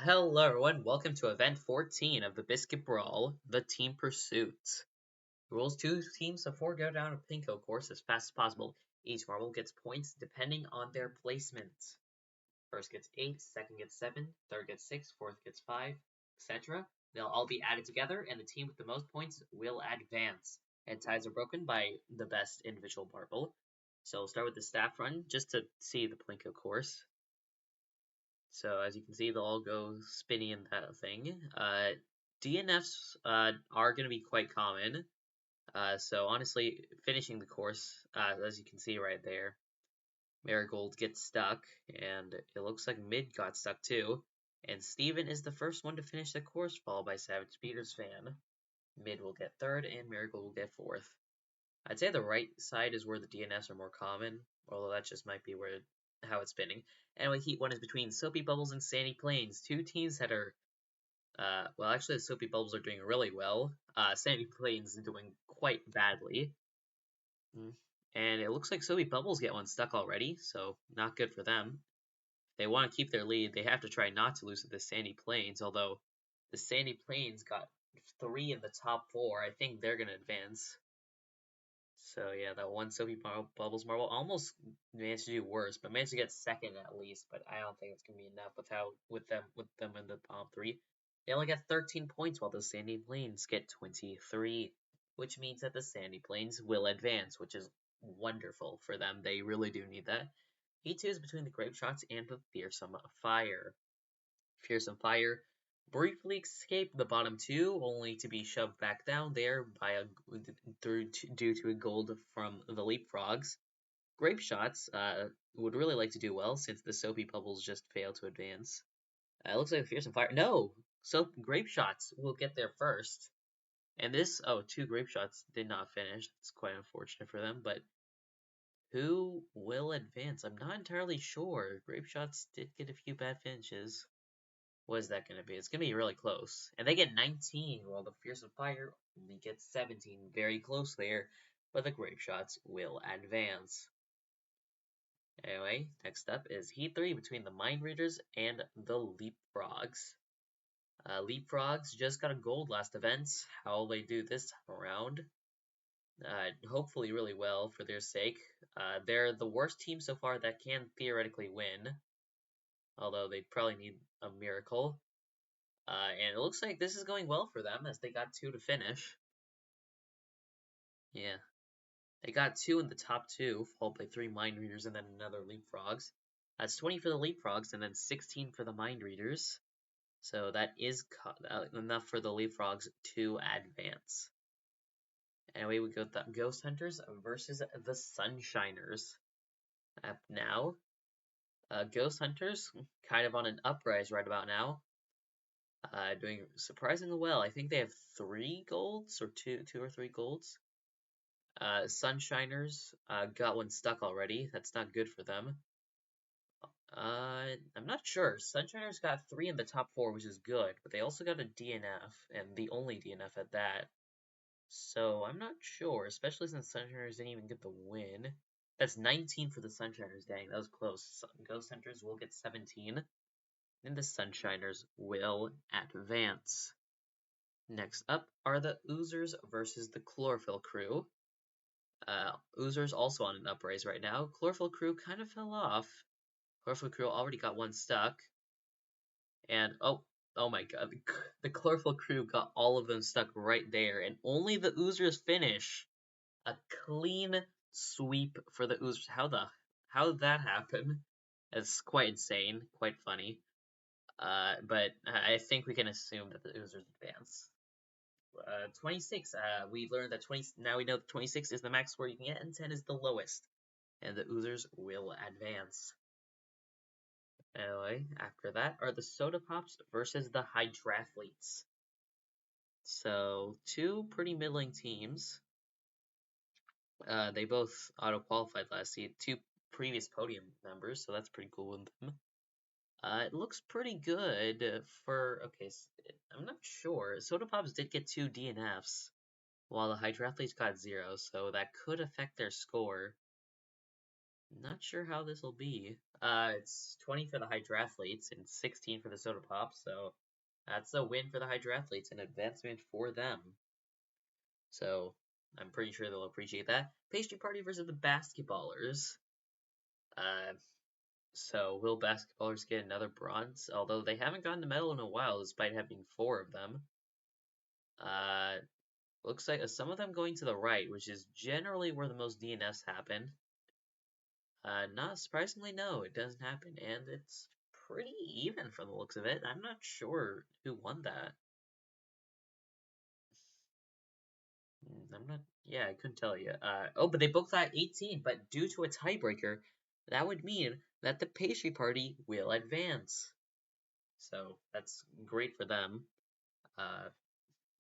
Hello everyone, welcome to event 14 of the Biscuit Brawl, the Team Pursuit. Rules: 2 teams of 4 go down a pinko course as fast as possible. Each marble gets points depending on their placement. First gets 8, second gets 7, third gets 6, fourth gets 5, etc. They'll all be added together and the team with the most points will advance. And ties are broken by the best individual marble. So we'll start with the staff run just to see the plinko course. So as you can see, they'll all go spinny in that thing. DNFs are going to be quite common. So honestly, finishing the course, as you can see right there, Marigold gets stuck, and it looks like Mid got stuck too. And Steven is the first one to finish the course, followed by Savage Peter's fan. Mid will get third, and Marigold will get fourth. I'd say the right side is where the DNFs are more common, although that just might be where how it's spinning. Anyway, Heat 1 is between Soapy Bubbles and Sandy Plains, two teams that are, well, actually the Soapy Bubbles are doing really well. Sandy Plains is doing quite badly. And it looks like Soapy Bubbles get one stuck already, so not good for them. If they want to keep their lead, they have to try not to lose to the Sandy Plains, although the Sandy Plains got 3 in the top 4. I think they're going to advance. So yeah, that one Soapy Bubbles marble almost managed to do worse, but managed to get second at least. But I don't think it's gonna be enough with them in the top 3. They only get 13 points, while the Sandy Plains get 23, which means that the Sandy Plains will advance, which is wonderful for them. They really do need that. Heat 2 is between the Grape Shots and the Fearsome Fire. Fearsome Fire briefly escaped the bottom 2, only to be shoved back down there by due to a gold from the Leapfrogs. Grape Shots would really like to do well since the Soapy Bubbles just failed to advance. It looks like the Fearsome Fire. No! Grape Shots will get there first. And this, 2 Grape Shots did not finish. It's quite unfortunate for them, but who will advance? I'm not entirely sure. Grape Shots did get a few bad finishes. What is that going to be? It's going to be really close. And they get 19, while the Fearsome Fire only gets 17. Very close there, but the Grape Shots will advance. Anyway, next up is Heat 3 between the Mind Readers and the Leapfrogs. Leapfrogs just got a gold last event. How will they do this time around? Hopefully really well for their sake. They're the worst team so far that can theoretically win, although they probably need a miracle. And it looks like this is going well for them as they got 2 to finish. Yeah. They got 2 in the top 2, followed by 3 Mind Readers and then another Leapfrogs. That's 20 for the Leapfrogs and then 16 for the Mind Readers. So that is enough for the Leapfrogs to advance. Anyway, we got the Ghost Hunters versus the Sunshiners. Up now. Ghost Hunters, kind of on an uprise right about now. Doing surprisingly well. I think they have 3 golds or 2 or 3 golds. Sunshiners got one stuck already. That's not good for them. I'm not sure. Sunshiners got 3 in the top 4, which is good, but they also got a DNF, and the only DNF at that. So I'm not sure, especially since Sunshiners didn't even get the win. That's 19 for the Sunshiners. Dang, that was close. Ghost Hunters will get 17. And the Sunshiners will advance. Next up are the Oozers versus the Chlorophyll crew. Oozers also on an uprise right now. Chlorophyll crew kind of fell off. Chlorophyll crew already got one stuck. And, oh my god, the Chlorophyll crew got all of them stuck right there. And only the Oozers finish. A clean sweep for the Oozers. How did that happen? It's quite insane, quite funny. But I think we can assume that the Oozers advance. 26. We learned that now we know that 26 is the max score you can get, and 10 is the lowest. And the Oozers will advance. Anyway, after that are the Soda Pops versus the Hydrathletes. So, 2 pretty middling teams. They both auto-qualified last season, 2 previous podium members, so that's pretty cool with them. It looks pretty good for, okay, I'm not sure. Soda Pops did get 2 DNFs, while the Hydrathletes got 0, so that could affect their score. Not sure how this will be. It's 20 for the Hydrathletes and 16 for the Soda Pops, so that's a win for the Hydrathletes, an advancement for them. So I'm pretty sure they'll appreciate that. Pastry Party versus the Basketballers. So will Basketballers get another bronze? Although they haven't gotten a medal in a while, despite having 4 of them. Looks like some of them going to the right, which is generally where the most DNFs happen. Not surprisingly, no, it doesn't happen, and it's pretty even from the looks of it. I'm not sure who won that. Yeah, I couldn't tell you. Oh, but they both got 18, but due to a tiebreaker, that would mean that the Pastry Party will advance. So that's great for them.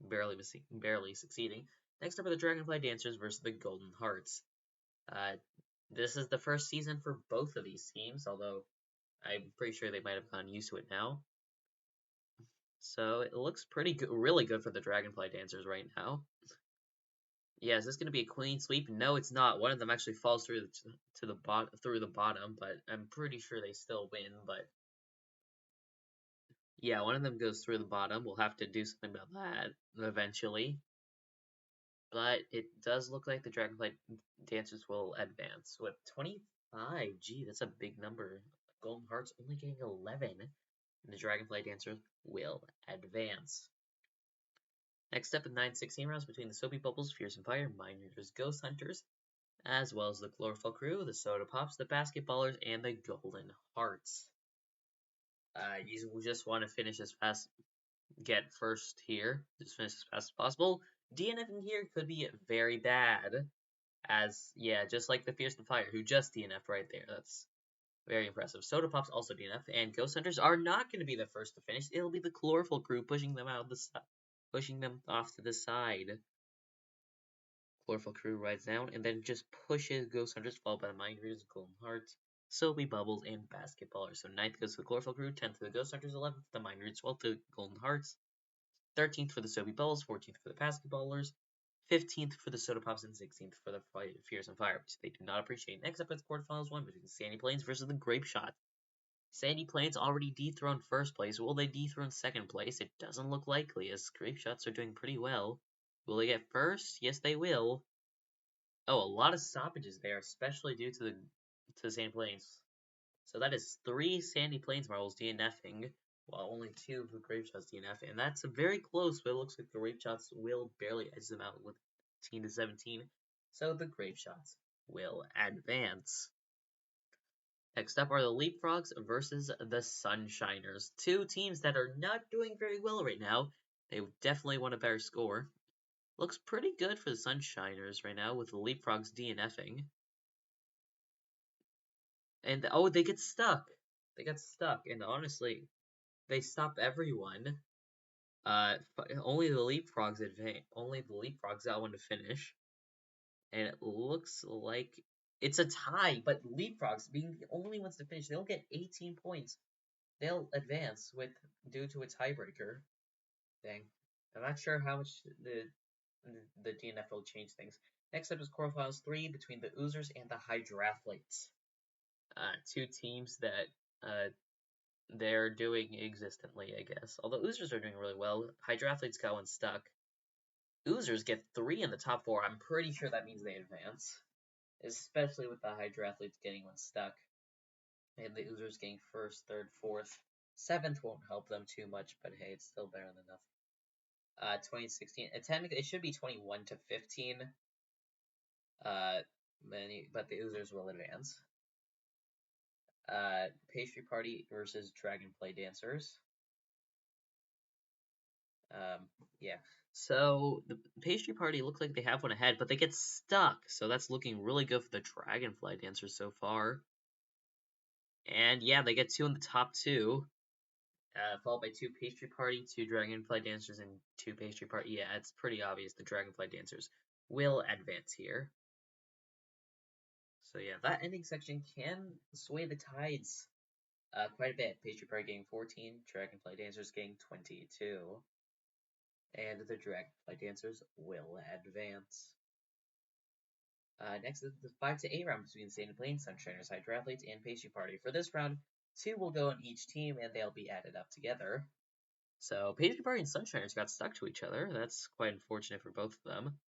Barely succeeding. Next up are the Dragonfly Dancers versus the Golden Hearts. This is the first season for both of these teams, although I'm pretty sure they might have gotten used to it now. So it looks pretty good, really good for the Dragonfly Dancers right now. Yeah, is this going to be a clean sweep? No, it's not. One of them actually falls through the bottom, but I'm pretty sure they still win. But yeah, one of them goes through the bottom. We'll have to do something about that eventually. But it does look like the Dragonfly Dancers will advance with 25. Gee, that's a big number. Golden Hearts only getting 11. And the Dragonfly Dancers will advance. Next up in 9-16 rounds between the Soapy Bubbles, Fearsome Fire, Mind Readers, Ghost Hunters, as well as the Chlorophyll Crew, the Soda Pops, the Basketballers, and the Golden Hearts. You just want to finish as fast, get first here, just finish as fast as possible. DNFing here could be very bad, as, yeah, just like the Fearsome Fire, who just DNF'd right there. That's very impressive. Soda Pops also DNF, and Ghost Hunters are not going to be the first to finish. It'll be the Chlorophyll Crew pushing them off to the side. Chlorophyll Crew rides down and then just pushes Ghost Hunters, followed by the Mind Readers, Golden Hearts, Soapy Bubbles, and Basketballers. So 9th goes to the Chlorophyll Crew, 10th for the Ghost Hunters, 11th for the Mind Readers, 12th for the Golden Hearts, 13th for the Soapy Bubbles, 14th for the Basketballers, 15th for the Soda Pops, and 16th for the Fearsome Fire, which they do not appreciate. Next up is quarterfinals 1 between Sandy Plains versus the Grape Shot. Sandy Plains already dethroned first place. Will they dethrone second place? It doesn't look likely, as Grape Shots are doing pretty well. Will they get first? Yes, they will. Oh, a lot of stoppages there, especially due to the Sandy Plains. So that is 3 Sandy Plains marbles DNFing, while only 2 of the Grape Shots DNF, and that's very close, but it looks like the Grape Shots will barely edge them out with 18-17. So the Grape Shots will advance. Next up are the Leapfrogs versus the Sunshiners. 2 teams that are not doing very well right now. They definitely want a better score. Looks pretty good for the Sunshiners right now with the Leapfrogs DNFing. And, oh, they get stuck. They got stuck, and honestly, they stop everyone. Only the Leapfrogs got one to finish. And it looks like it's a tie, but Leapfrogs being the only ones to finish, they'll get 18 points. They'll advance due to a tiebreaker. Dang. I'm not sure how much the DNF will change things. Next up is quarterfinals 3 between the Oozers and the Hydrathletes. 2 teams that they're doing existently, I guess. Although Oozers are doing really well, Hydrathletes got one stuck. Oozers get 3 in the top 4. I'm pretty sure that means they advance, especially with the Hydrathletes getting one stuck. And the Oozers getting 1st, 3rd, 4th. 7th won't help them too much, but hey, it's still better than nothing. 2016. Technically, it should be 21-15. But the Oozers will advance. Pastry Party versus Dragonfly Dancers. Yeah. So the Pastry Party looks like they have one ahead, but they get stuck. So that's looking really good for the Dragonfly Dancers so far. And yeah, they get 2 in the top 2. Followed by 2 Pastry Party, 2 Dragonfly Dancers, and 2 Pastry Party. Yeah, it's pretty obvious the Dragonfly Dancers will advance here. So yeah, that ending section can sway the tides quite a bit. Pastry Party getting 14, Dragonfly Dancers getting 22. And the Dragonfly Dancers will advance. Next is the 5 to 8 round between Sandy Plains, Sunshiners, HYDRATHLETES, and Pastry Party. For this round, 2 will go on each team, and they'll be added up together. So, Pastry Party and Sunshiners got stuck to each other. That's quite unfortunate for both of them.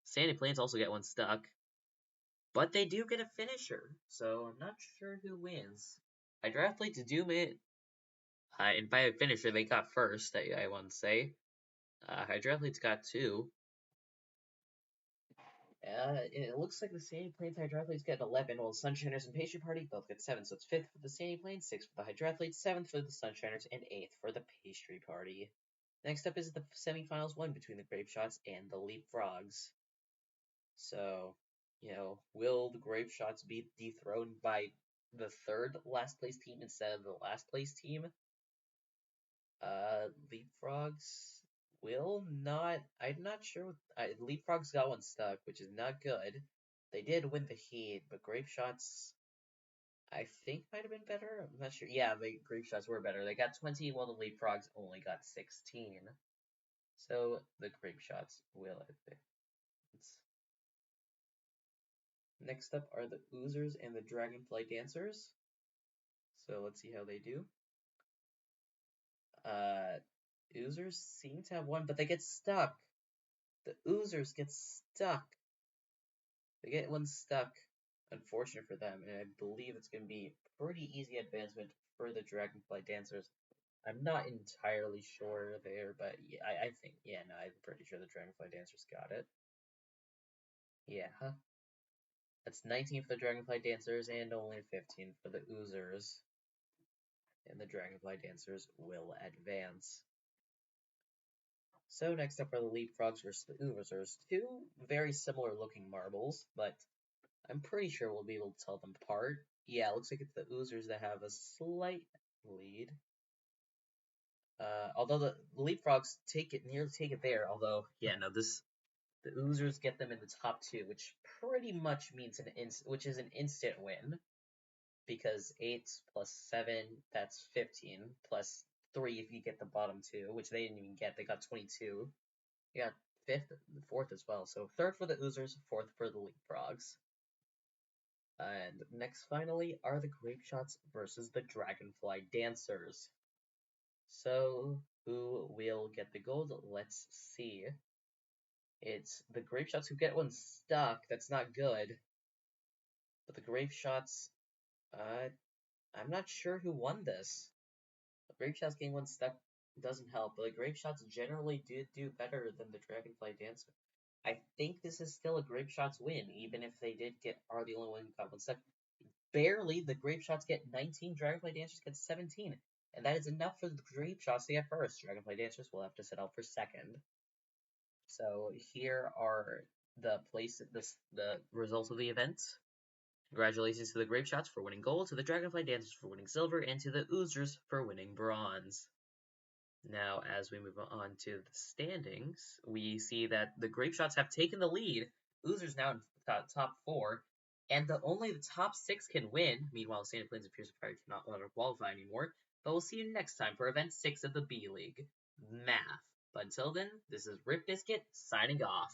Sandy Plains also get one stuck. But they do get a finisher, so I'm not sure who wins. HYDRATHLETES do it. And by a finisher, they got first, I want to say. HYDRATHLETES got 2. It looks like the Sandy Plains HYDRATHLETES get 11, while the Sunshiners and Pastry Party both get 7. So it's 5th for the Sandy Plains, 6th for the HYDRATHLETES, 7th for the Sunshiners, and 8th for the Pastry Party. Next up is the semifinals 1 between the Grape Shots and the Leapfrogs. So, will the Grape Shots be dethroned by the 3rd last place team instead of the last place team? Leapfrogs will not. I'm not sure. Leapfrogs got one stuck, which is not good. They did win the heat, but Grape Shots, I think, might have been better. I'm not sure. Yeah, the Grape Shots were better. They got 20, while the Leapfrogs only got 16. So the Grape Shots will advance. Next up are the Oozers and the Dragonfly Dancers. So let's see how they do. Oozers seem to have won, but they get stuck. The Oozers get stuck. They get one stuck. Unfortunate for them, and I believe it's going to be pretty easy advancement for the Dragonfly Dancers. I'm not entirely sure there, but yeah, I think, yeah, no, I'm pretty sure the Dragonfly Dancers got it. Yeah. That's 19 for the Dragonfly Dancers and only 15 for the Oozers. And the Dragonfly Dancers will advance. So next up are the Leapfrogs versus the Oozers. 2 very similar looking marbles, but I'm pretty sure we'll be able to tell them apart. Yeah, it looks like it's the Oozers that have a slight lead. Although the Leapfrogs nearly take it there. Although, yeah, no, the Oozers get them in the top 2, which pretty much means which is an instant win. Because 8 plus 7, that's 15, plus 3 if you get the bottom 2, which they didn't even get. They got 22. You got 4th as well. So 3rd for the Oozers, 4th for the Leapfrogs. And next, finally, are the Grape Shots versus the Dragonfly Dancers. So, who will get the gold? Let's see. It's the Grape Shots who get one stuck. That's not good. But the Grape Shots, I'm not sure who won this. The Grape Shots getting one stuck doesn't help, but the Grape Shots generally do better than the Dragonfly Dancer. I think this is still a Grape Shots win, even if they are the only one who got one stuck. Barely, the Grape Shots get 19, Dragonfly Dancers get 17. And that is enough for the Grape Shots to get first. Dragonfly Dancers will have to sit out for second. So here are the results of the event. Congratulations to the Grape Shots for winning gold, to the Dragonfly Dancers for winning silver, and to the Oozers for winning bronze. Now, as we move on to the standings, we see that the Grape Shots have taken the lead. Oozers now in top 4, and only the top 6 can win. Meanwhile, Sandy Plains and Fierce Fire cannot let her qualify anymore. But we'll see you next time for Event 6 of the B League, Math. But until then, this is Rip Biscuit signing off.